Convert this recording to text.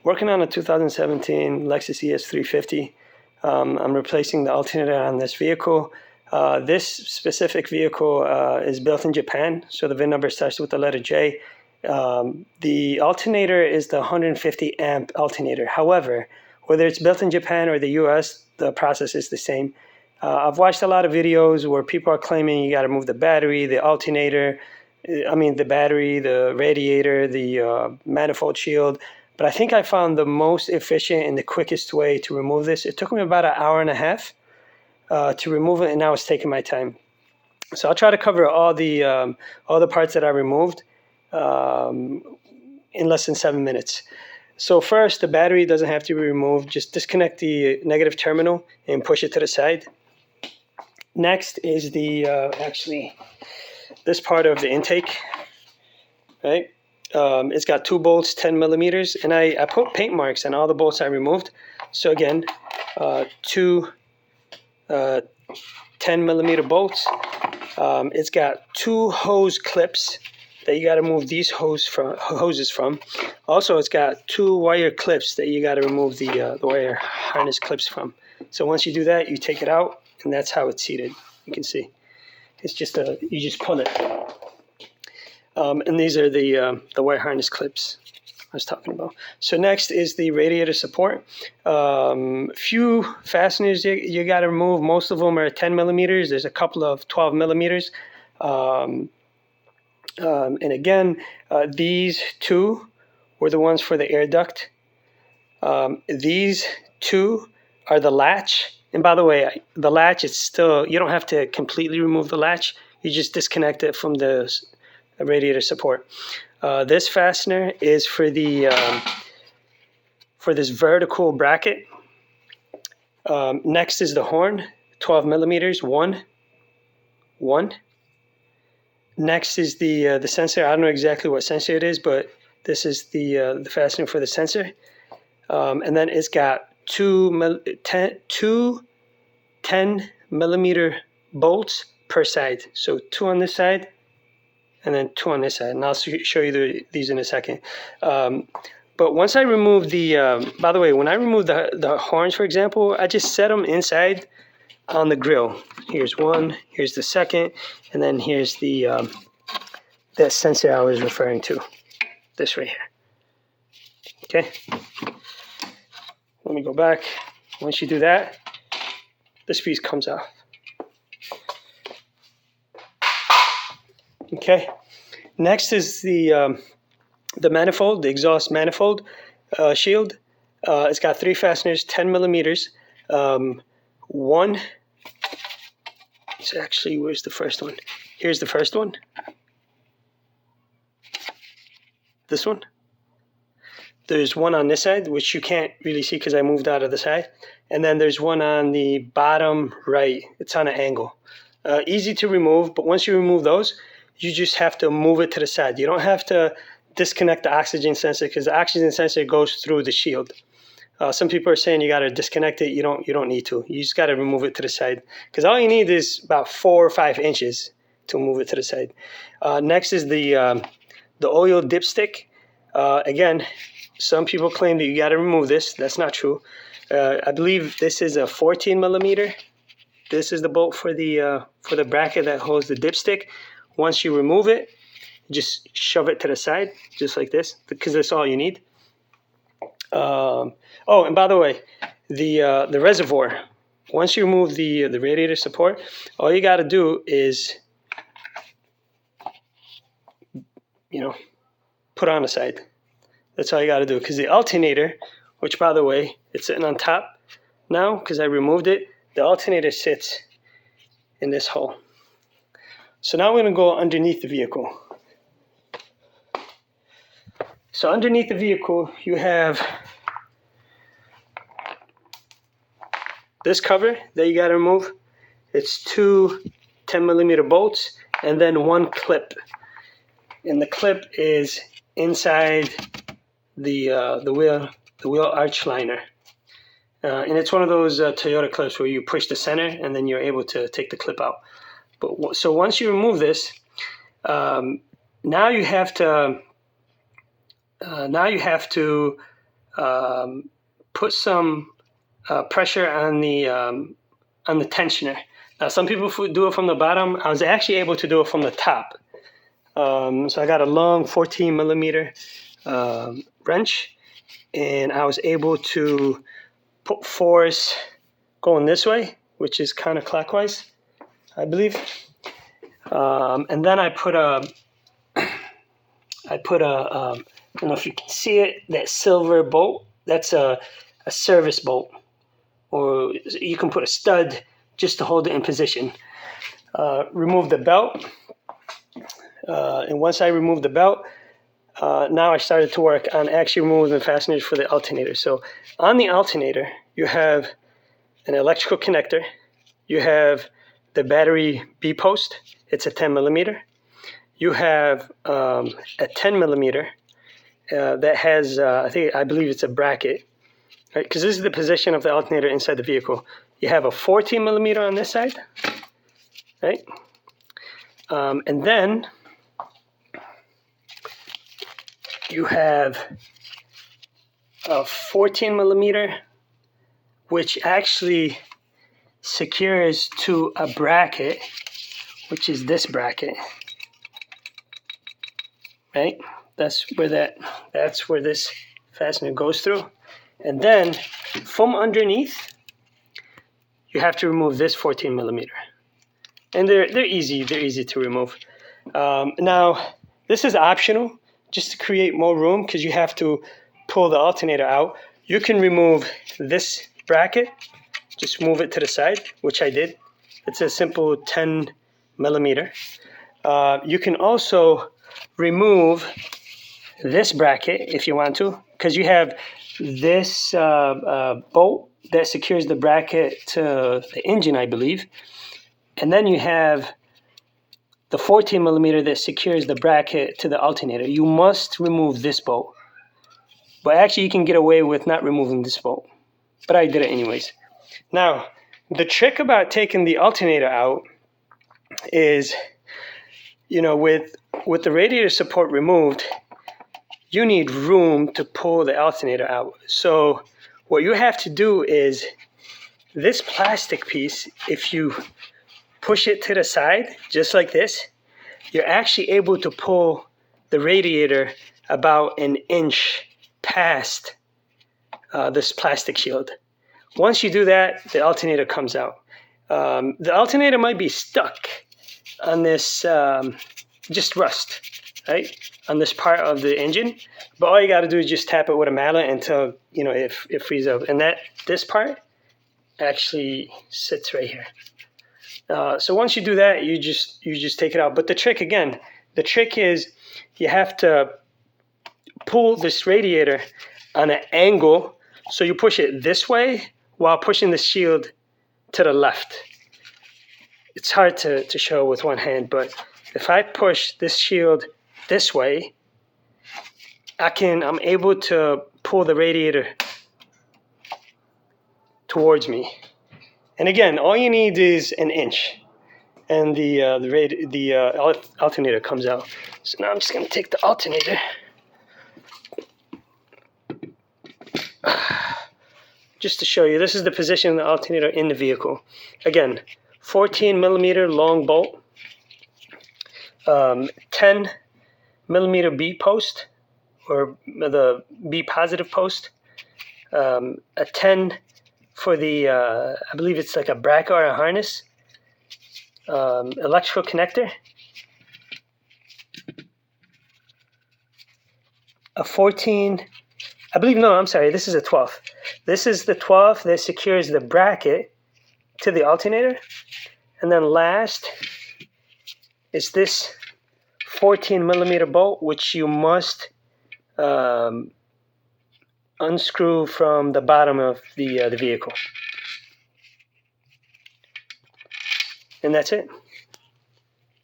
Working on a 2017 Lexus ES350. I'm replacing the alternator on this vehicle. This specific vehicle is built in Japan, so the VIN number starts with the letter J. The alternator is the 150 amp alternator. However, whether it's built in Japan or the US, the process is the same. I've watched a lot of videos where people are claiming you got to move the battery, the alternator, the battery, the radiator, the manifold shield. But I think I found the most efficient and the quickest way to remove this. It took me about an hour and a half to remove it, and now it's taking my time. So I'll try to cover all the parts that I removed in less than 7 minutes. So first, the battery doesn't have to be removed. Just disconnect the negative terminal and push it to the side. Next is the actually this part of the intake, right? It's got 2 bolts, 10 millimeters, and I put paint marks on all the bolts I removed. So again, 2 10 millimeter bolts. It's got 2 hose clips that you got to remove these hoses from. Also, it's got 2 wire clips that you got to remove the wire harness clips from. So once you do that, you take it out, and that's how it's seated. You can see it's just you just pull it. And these are the wire harness clips I was talking about. So next is the radiator support. Few fasteners you got to remove. Most of them are 10 millimeters. There's a couple of 12 millimeters. And again, these 2 were the ones for the air duct. These 2 are the latch. And by the way, the latch, it's still, you don't have to completely remove the latch. You just disconnect it from the radiator support. This fastener is for the for this vertical bracket. Next is the horn, 12 millimeters, one. Next is the sensor. I don't know exactly what sensor it is, but this is the fastener for the sensor. And then it's got 2 10 millimeter bolts per side. So 2 on this side, and then 2 on this side, and I'll show you these in a second. But once I remove by the way, when I remove the horns, for example, I just set them inside on the grill. Here's one, here's the second, and then here's that sensor I was referring to, this right here. Okay, let me go back. Once you do that, this piece comes off. Okay, next is the manifold, the exhaust manifold shield. It's got 3 fasteners, 10 millimeters. One, it's actually, where's the first one? Here's the first one. This one. There's one on this side, which you can't really see because I moved out of the side. And then there's one on the bottom right. It's on an angle. Easy to remove, but once you remove those, you just have to move it to the side. You don't have to disconnect the oxygen sensor because the oxygen sensor goes through the shield. Some people are saying you got to disconnect it. You don't need to. You just got to remove it to the side because all you need is about 4 or 5 inches to move it to the side. Next is the oil dipstick. Again, some people claim that you got to remove this. That's not true. I believe this is a 14 millimeter. This is the bolt for the bracket that holds the dipstick. Once you remove it, just shove it to the side, just like this, because that's all you need. Oh, and by the way, the reservoir. Once you remove the radiator support, all you got to do is, put on the side. That's all you got to do. Because the alternator, which by the way, it's sitting on top now because I removed it. The alternator sits in this hole. So now we're going to go underneath the vehicle. So underneath the vehicle, you have this cover that you got to remove. It's 2 10 millimeter bolts and then 1 clip. And the clip is inside the wheel arch liner. And it's one of those Toyota clips where you push the center and then you're able to take the clip out. But so once you remove this, now you have to put some pressure on the tensioner. Now, some people do it from the bottom. I was actually able to do it from the top. So I got a long 14 millimeter wrench, and I was able to put force going this way, which is counterclockwise, I believe. And then I put a I don't know if you can see it, that silver bolt. That's a service bolt, or you can put a stud just to hold it in position. Remove the belt, and once I removed the belt, now I started to work on actually removing the fasteners for the alternator. So on the alternator, you have an electrical connector, you have the battery B post, it's a 10 millimeter. You have a 10 millimeter that has, I believe it's a bracket, right? Because this is the position of the alternator inside the vehicle. You have a 14 millimeter on this side, right? And then you have a 14 millimeter, which actually secures to a bracket, which is this bracket, right? That's where this fastener goes through. And then from underneath, you have to remove this 14 millimeter. And they're easy to remove. Now, this is optional, just to create more room, because you have to pull the alternator out. You can remove this bracket, just move it to the side, which I did. It's a simple 10 millimeter. You can also remove this bracket if you want to, because you have this bolt that secures the bracket to the engine, I believe. And then you have the 14 millimeter that secures the bracket to the alternator. You must remove this bolt. But actually, you can get away with not removing this bolt. But I did it anyways. Now, the trick about taking the alternator out is, with the radiator support removed, you need room to pull the alternator out. So what you have to do is, this plastic piece, if you push it to the side, just like this, you're actually able to pull the radiator about an inch past this plastic shield. Once you do that, the alternator comes out. The alternator might be stuck on this, just rust, right, on this part of the engine. But all you got to do is just tap it with a mallet until it frees up. And this part actually sits right here. So once you do that, you just take it out. But the trick is you have to pull this radiator on an angle. So you push it this way while pushing the shield to the left. It's hard to show with one hand, but if I push this shield this way, I'm able to pull the radiator towards me. And again, all you need is an inch, and the alternator comes out. So now I'm just going to take the alternator, just to show you. This is the position of the alternator in the vehicle. Again, 14 millimeter long bolt, 10 millimeter B post, or the B positive post, a 10 for the, I believe it's like a bracket or a harness, electrical connector, a 14, I believe, no, I'm sorry, this is a 12th. This is the 12th that secures the bracket to the alternator. And then last is this 14 millimeter bolt, which you must unscrew from the bottom of the vehicle. And that's it.